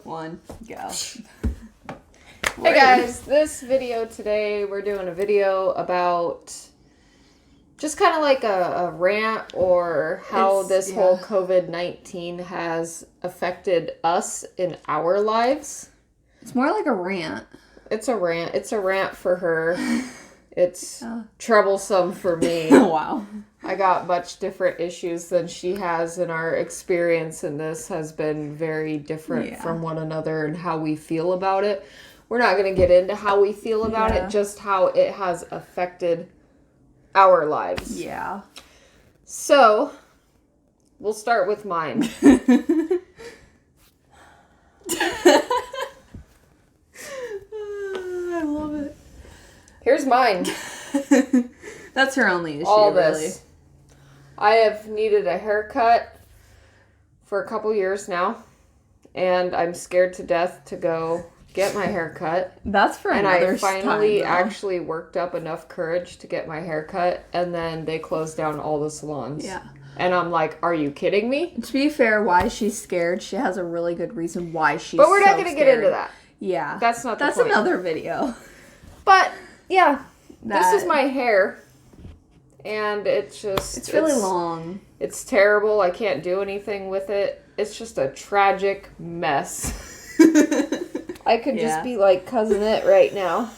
1, go. Hey guys, this video today, we're doing a video about just kind of like a rant or how this whole COVID-19 has affected us in our lives. It's more like a rant. It's a rant. It's a rant for her. It's troublesome for me. Wow. I got much different issues than she has, and our experience in this has been very different from one another and how we feel about it. We're not going to get into how we feel about it, just how it has affected our lives. Yeah. So, we'll start with mine. I love it. Here's mine. That's her only issue, All really. this. I have needed a haircut for a couple years now, and I'm scared to death to go get my hair cut. That's for and another I finally time, actually worked up enough courage to get my hair cut, and then they closed down all the salons. Yeah. And I'm like, are you kidding me? To be fair, why she's scared, she has a really good reason why she's But we're not so going to scared. get into that. Yeah. That's not the That's point. another video. But, yeah. This is my hair. And it's just... It's really long. It's terrible. I can't do anything with it. It's just a tragic mess. I could just be like Cousin It right now.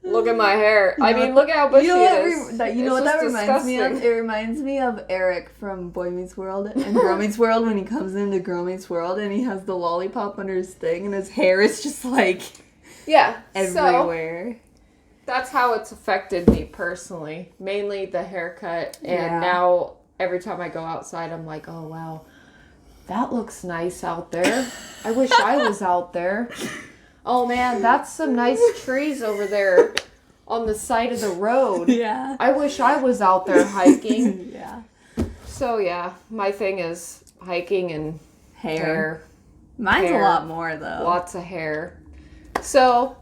Look at my hair. I mean, look how bushy it is. You know what that reminds me of? It reminds me of Eric from Boy Meets World and Girl Meets World when he comes into Girl Meets World and he has the lollipop under his thing and his hair is just like everywhere. So, that's how it's affected me personally. Mainly the haircut. And now every time I go outside, I'm like, oh, wow. That looks nice out there. I wish I was out there. Oh, man, that's some nice trees over there on the side of the road. Yeah. I wish I was out there hiking. Yeah. So, yeah, my thing is hiking and hair. Mine's a lot more, though. Lots of hair. So,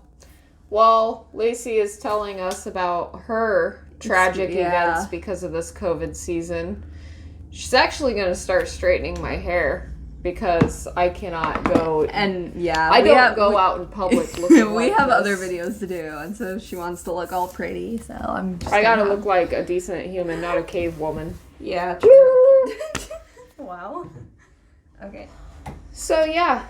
while Laci is telling us about her tragic events because of this COVID season, she's actually going to start straightening my hair. Because I cannot go... And, I don't go out in public looking we like have this. other videos to do, and so she wants to look all pretty, so I'm just I gotta look like a decent human, not a cave woman. Yeah, true. Wow. Okay. So, yeah.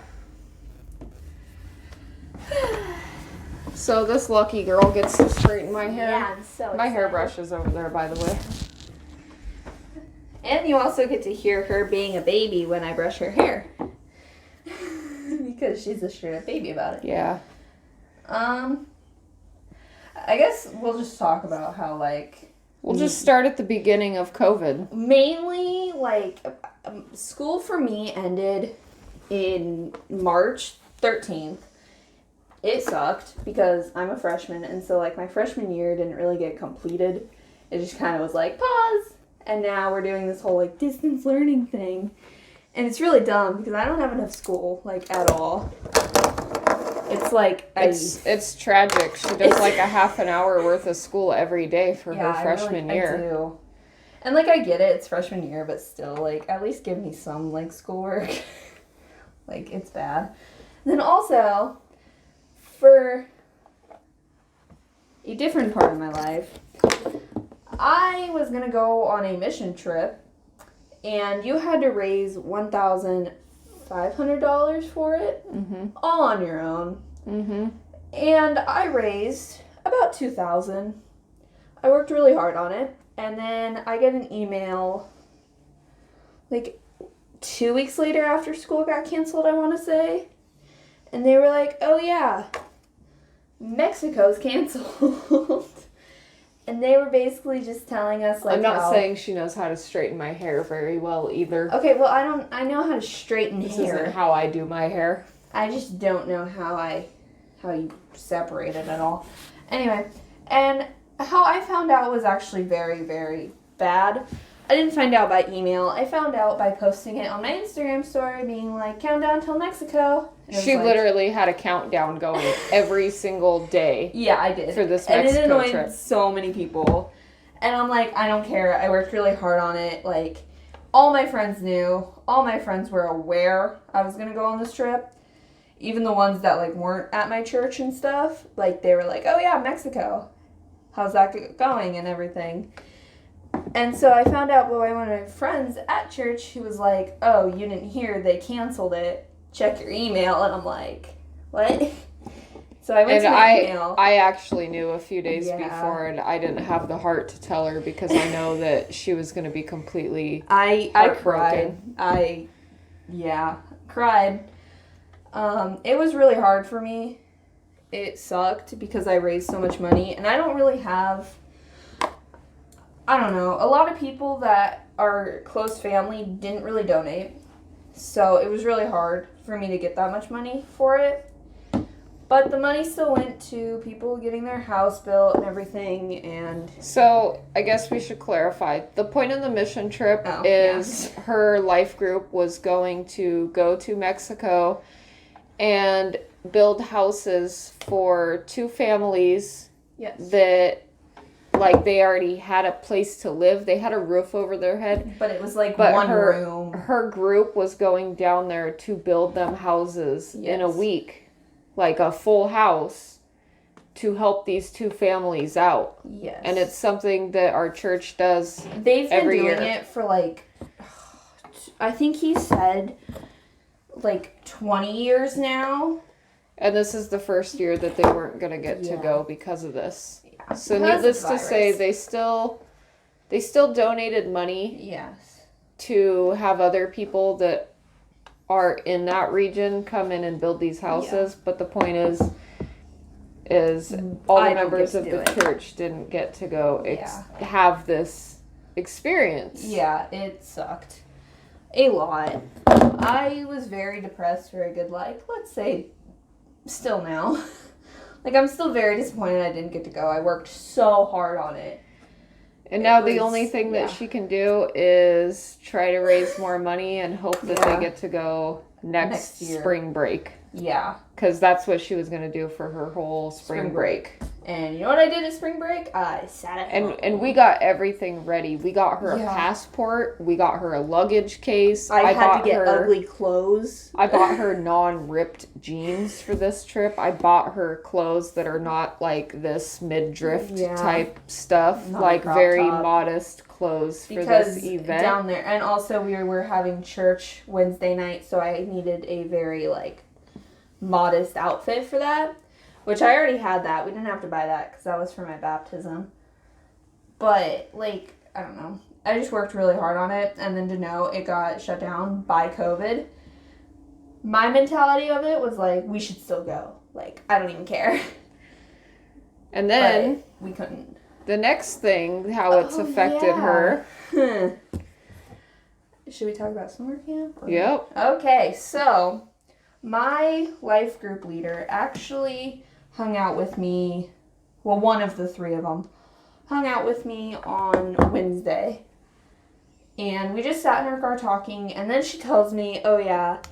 So, this lucky girl gets to straighten my hair. Yeah, I'm so excited. My hairbrush is over there, by the way. And you also get to hear her being a baby when I brush her hair. Because she's a straight up baby about it. Yeah. I guess we'll just talk about how, like... We'll just start at the beginning of COVID. Mainly, like, school for me ended in March 13th. It sucked because I'm a freshman, and so, like, my freshman year didn't really get completed. It just kind of was like, pause! And now we're doing this whole, like, distance learning thing. And it's really dumb because I don't have enough school, like, at all. It's like... It's tragic. She does, like, a half an hour worth of school every day for her freshman year. I do. And, like, I get it. It's freshman year, but still, like, at least give me some, like, schoolwork. Like, it's bad. And then also, for a different part of my life... I was going to go on a mission trip, and you had to raise $1,500 for it, all on your own. Mm-hmm. And I raised about $2,000. I worked really hard on it, and then I get an email, like, 2 weeks later after school got canceled, I want to say, and they were like, oh yeah, Mexico's canceled. And they were basically just telling us, like, I'm not saying she knows how to straighten my hair very well either. Okay, well, I know how to straighten hair. This isn't how I do my hair. I just don't know how you separate it at all. Anyway, and how I found out was actually very, very bad. I didn't find out by email. I found out by posting it on my Instagram story, being like, countdown till Mexico. She literally had a countdown going every single day. Yeah, I did. For this Mexico trip. And it annoyed so many people. And I'm like, I don't care. I worked really hard on it. Like, all my friends knew. All my friends were aware I was going to go on this trip. Even the ones that, like, weren't at my church and stuff. Like, they were like, oh, yeah, Mexico. How's that going and everything? And so I found out by one of my friends at church who was like, oh, you didn't hear, they canceled it. Check your email. And I'm like, what? So I went to my email. I actually knew a few days before, and I didn't have the heart to tell her because I know that she was going to be completely I cried. I cried. It was really hard for me. It sucked because I raised so much money, and I don't really have, I don't know, a lot of people that are close family didn't really donate. So it was really hard for me to get that much money for it. But the money still went to people getting their house built and everything, and... So, I guess we should clarify. The point of the mission trip is her life group was going to go to Mexico and build houses for 2 families that, like, they already had a place to live. They had a roof over their head. But it was, like, one room. Her group was going down there to build them houses in a week. Like a full house to help these 2 families out. Yes. And it's something that our church does They've been every doing year. it for like, I think he said like 20 years now. And this is the first year that they weren't going to get to go because of this. Yeah. So because needless to say, they still donated money. Yes. To have other people that are in that region come in and build these houses, but the point is all the members of the church didn't get to go have this experience. Yeah, it sucked a lot. I was very depressed for a good, like, let's say, still now. Like, I'm still very disappointed I didn't get to go. I worked so hard on it. And now the only thing that she can do is try to raise more money and hope that they get to go next spring break. Yeah. Because that's what she was going to do for her whole spring break. And you know what I did at spring break? I sat at home. And we got everything ready. We got her a passport. We got her a luggage case. I had to get ugly clothes. I bought her non-ripped jeans for this trip. I bought her clothes that are not like this mid-drift type stuff. Not like very modest clothes for this event. Down there. And also we were having church Wednesday night, so I needed a very like modest outfit for that. Which I already had that. We didn't have to buy that because that was for my baptism. But, like, I don't know. I just worked really hard on it. And then to know it got shut down by COVID. My mentality of it was like, we should still go. Like, I don't even care. And then... But we couldn't. The next thing, how it's affected her. Should we talk about summer camp? Yep. Okay, so... My life group leader actually hung out with me, well, one of the 3 of them, hung out with me on Wednesday. And we just sat in our car talking, and then she tells me, oh yeah,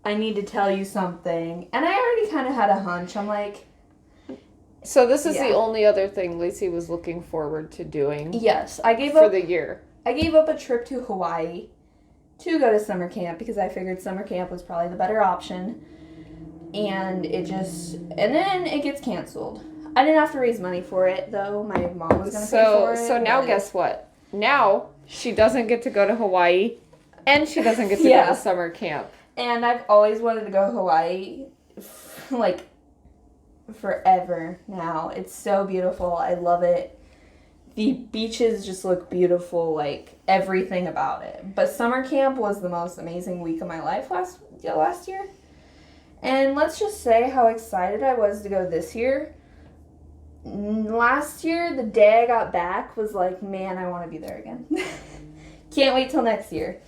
I need to tell you something. And I already kind of had a hunch. I'm like... So this is the only other thing Laci was looking forward to doing. Yes, I gave up... For the year. I gave up a trip to Hawaii to go to summer camp because I figured summer camp was probably the better option. And then it gets canceled. I didn't have to raise money for it, though. My mom was going to pay for it. So now guess what? Now she doesn't get to go to Hawaii and she doesn't get to go to summer camp. And I've always wanted to go to Hawaii, like, forever now. It's so beautiful. I love it. The beaches just look beautiful, like, everything about it. But summer camp was the most amazing week of my life last year. And let's just say how excited I was to go this year. Last year, the day I got back was like, man, I want to be there again. Can't wait till next year.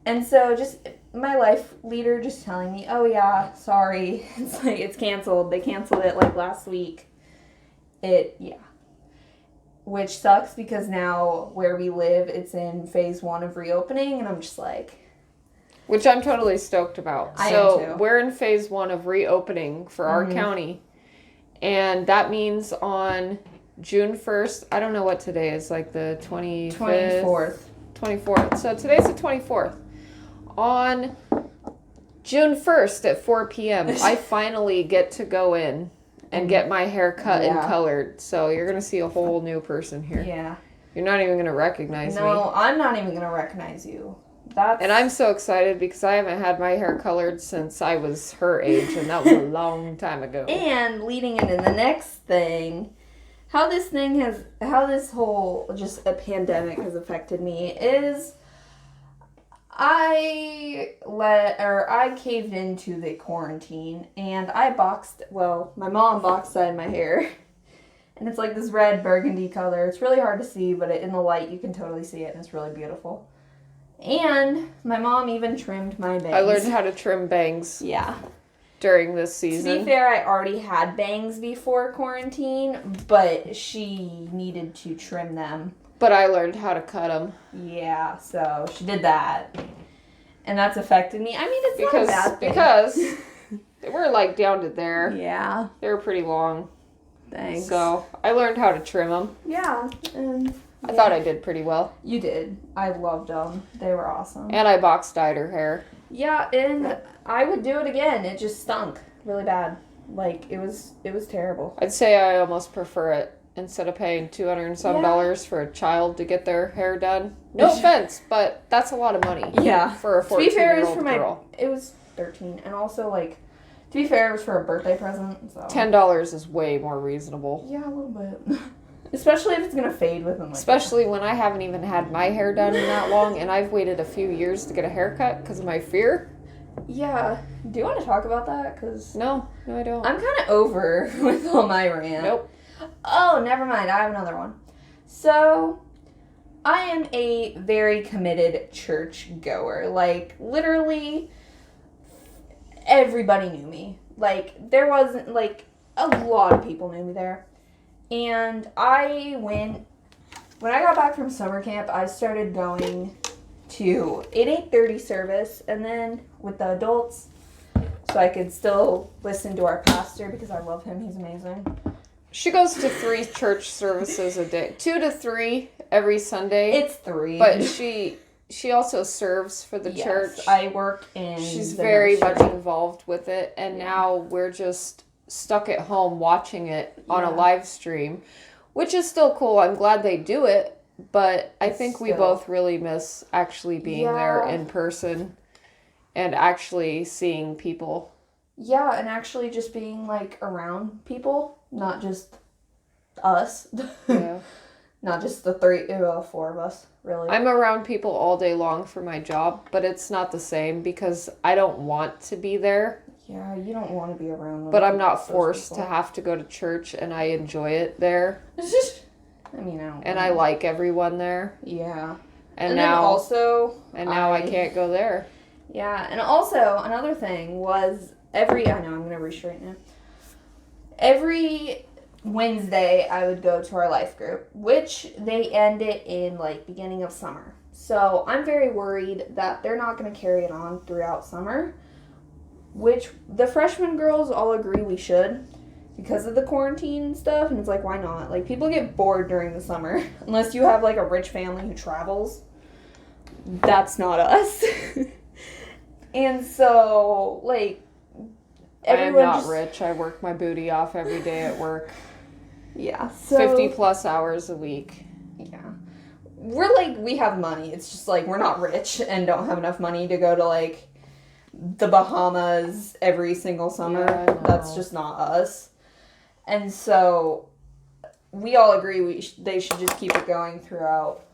And so just my life leader just telling me, oh yeah, sorry. It's like, it's canceled. They canceled it like last week. Which sucks because now where we live, it's in phase 1 of reopening. And I'm just like... Which I'm totally stoked about. I am too. We're in phase 1 of reopening for our county. And that means on June 1st, I don't know what today is, like the 25th? 24th. So today's the 24th. On June 1st at 4 p.m., I finally get to go in and get my hair cut and colored. So you're going to see a whole new person here. Yeah. You're not even going to recognize me. No, I'm not even going to recognize you. And I'm so excited because I haven't had my hair colored since I was her age, and that was a long time ago. And leading into the next thing, how this whole just a pandemic has affected me is I caved into the quarantine and my mom box dyed my hair. And it's like this red burgundy color. It's really hard to see, but in the light you can totally see it and it's really beautiful. And my mom even trimmed my bangs. I learned how to trim bangs. Yeah. During this season. To be fair, I already had bangs before quarantine, but she needed to trim them. But I learned how to cut them. Yeah, so she did that. And that's affected me. I mean, it's not a bad thing. Because they were like down to there. Yeah. They were pretty long. Thanks. So I learned how to trim them. Yeah. And I thought I did pretty well. You did. I loved them. They were awesome. And I box dyed her hair. Yeah, and I would do it again. It just stunk really bad. Like, it was terrible. I'd say I almost prefer it instead of paying $200 and some for a child to get their hair done. No offense, but that's a lot of money. Yeah. For a 14-year-old girl. It was 13, and also like, to be fair, it was for a birthday present. So $10 is way more reasonable. Yeah, a little bit. Especially if it's gonna fade within Especially when I haven't even had my hair done in that long, and I've waited a few years to get a haircut because of my fear. Yeah. Do you want to talk about that? Cause No, I don't. I'm kind of over with all my rant. Nope. Oh, never mind. I have another one. So, I am a very committed church goer. Like, literally, everybody knew me. Like, there wasn't, like, a lot of people knew me there. And when I got back from summer camp, I started going to an 8:30 service, and then with the adults, so I could still listen to our pastor because I love him. He's amazing. She goes to 3 church services a day. 2 to 3 every Sunday. It's 3. But she also serves for the church. I work in She's very much involved with it, and now we're just stuck at home watching it on a live stream, which is still cool. I'm glad they do it, but I think we both really miss actually being there in person and actually seeing people. Yeah, and actually just being like around people, not just us. Yeah. Not just the 4 of us, really. I'm around people all day long for my job, but it's not the same because I don't want to be there. Yeah, you don't want to be around. But I'm not forced to have to go to church, and I enjoy it there. I mean, I don't. And I like everyone there. Yeah. And now I I can't go there. Yeah, and also another thing was I know I'm gonna reach right now. Every Wednesday I would go to our life group, which they end it in like beginning of summer. So I'm very worried that they're not gonna carry it on throughout summer, which the freshman girls all agree we should because of the quarantine and stuff, and it's like, why not? Like, people get bored during the summer unless you have like a rich family who travels. That's not us. And so, like, everyone I am not rich. I work my booty off every day at work. Yeah, so 50 plus hours a week. Yeah. We're like, we have money. It's just like, we're not rich and don't have enough money to go to like the Bahamas every single summer. Yeah, that's just not us. And so we all agree they should just keep it going throughout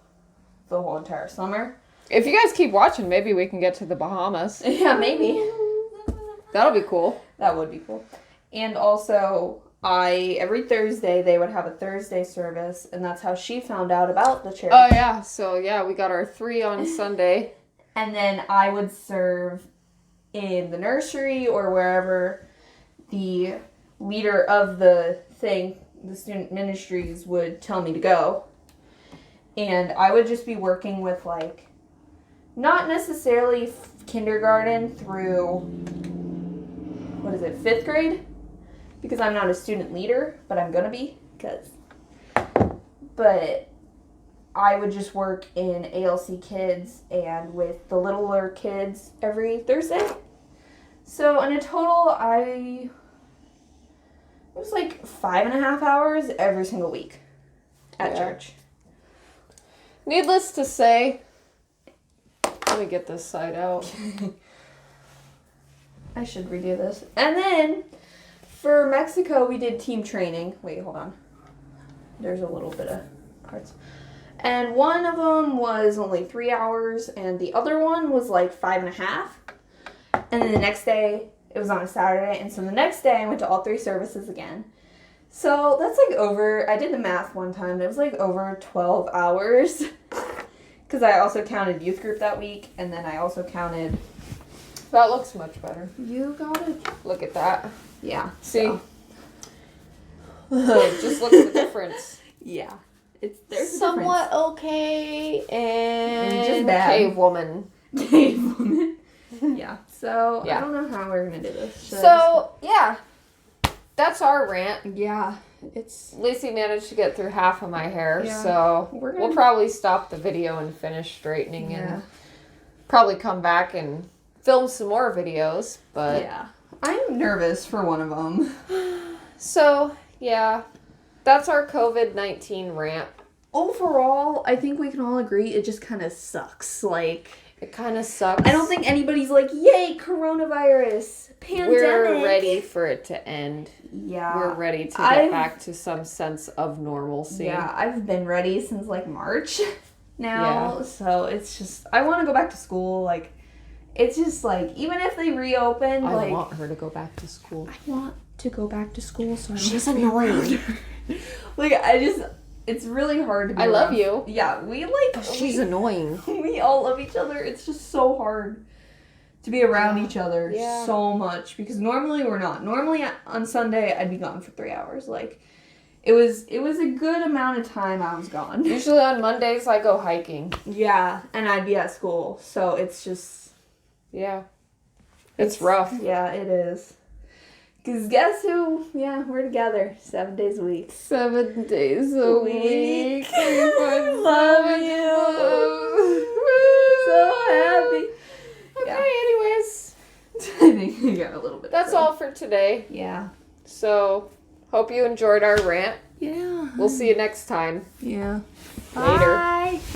the whole entire summer. If you guys keep watching, maybe we can get to the Bahamas. Yeah, maybe. That'll be cool. That would be cool. And also, every Thursday, they would have a Thursday service, and that's how she found out about the church. Oh, yeah. So, yeah, we got our 3 on Sunday. And then I would serve in the nursery or wherever the leader of the student ministries would tell me to go. And I would just be working with, like, not necessarily kindergarten through, 5th grade? Because I'm not a student leader, but I'm gonna be, but I would just work in ALC Kids and with the littler kids every Thursday. So in a total, it was like 5.5 hours every single week at church. Needless to say, let me get this side out. I should redo this. And then for Mexico, we did team training. Wait, hold on. There's a little bit of parts. And one of them was only 3 hours, and the other one was like 5.5. And then the next day, it was on a Saturday, and so the next day I went to all 3 services again. So that's like I did the math one time, it was like over 12 hours. Because I also counted youth group that week, and then I also counted... That looks much better. You got it? Look at that. Yeah. See? Just look at the difference. Yeah. There's somewhat okay and just bad. Cave woman. Cave woman. Yeah. So I don't know how we're gonna do this. That's our rant. Yeah. Laci managed to get through half of my hair, so we'll probably stop the video and finish straightening and probably come back and film some more videos. But yeah, I'm nervous for one of them. So that's our COVID-19 rant. Overall, I think we can all agree it just kind of sucks. Like, it kind of sucks. I don't think anybody's like, yay, coronavirus, pandemic. We're ready for it to end. Yeah. We're ready to get back to some sense of normalcy. Yeah, I've been ready since like March now. Yeah. So it's just, I want to go back to school. Like, it's just like, even if they reopen, I want her to go back to school. I want to go back to school so she's annoying. Like, it's really hard to be I love you. Yeah, she's annoying. We all love each other. It's just so hard to be around each other so much because normally we're not. Normally on Sunday I'd be gone for 3 hours. Like, it was a good amount of time I was gone. Usually on Mondays I go hiking. Yeah, and I'd be at school. So it's just it's rough. Yeah, it is. Because guess who? Yeah, we're together 7 days a week. 7 days a week. Love you. So happy. Okay, anyways. I think we got a little bit. That's all for today. Yeah. So, hope you enjoyed our rant. Yeah. We'll see you next time. Yeah. Later. Bye.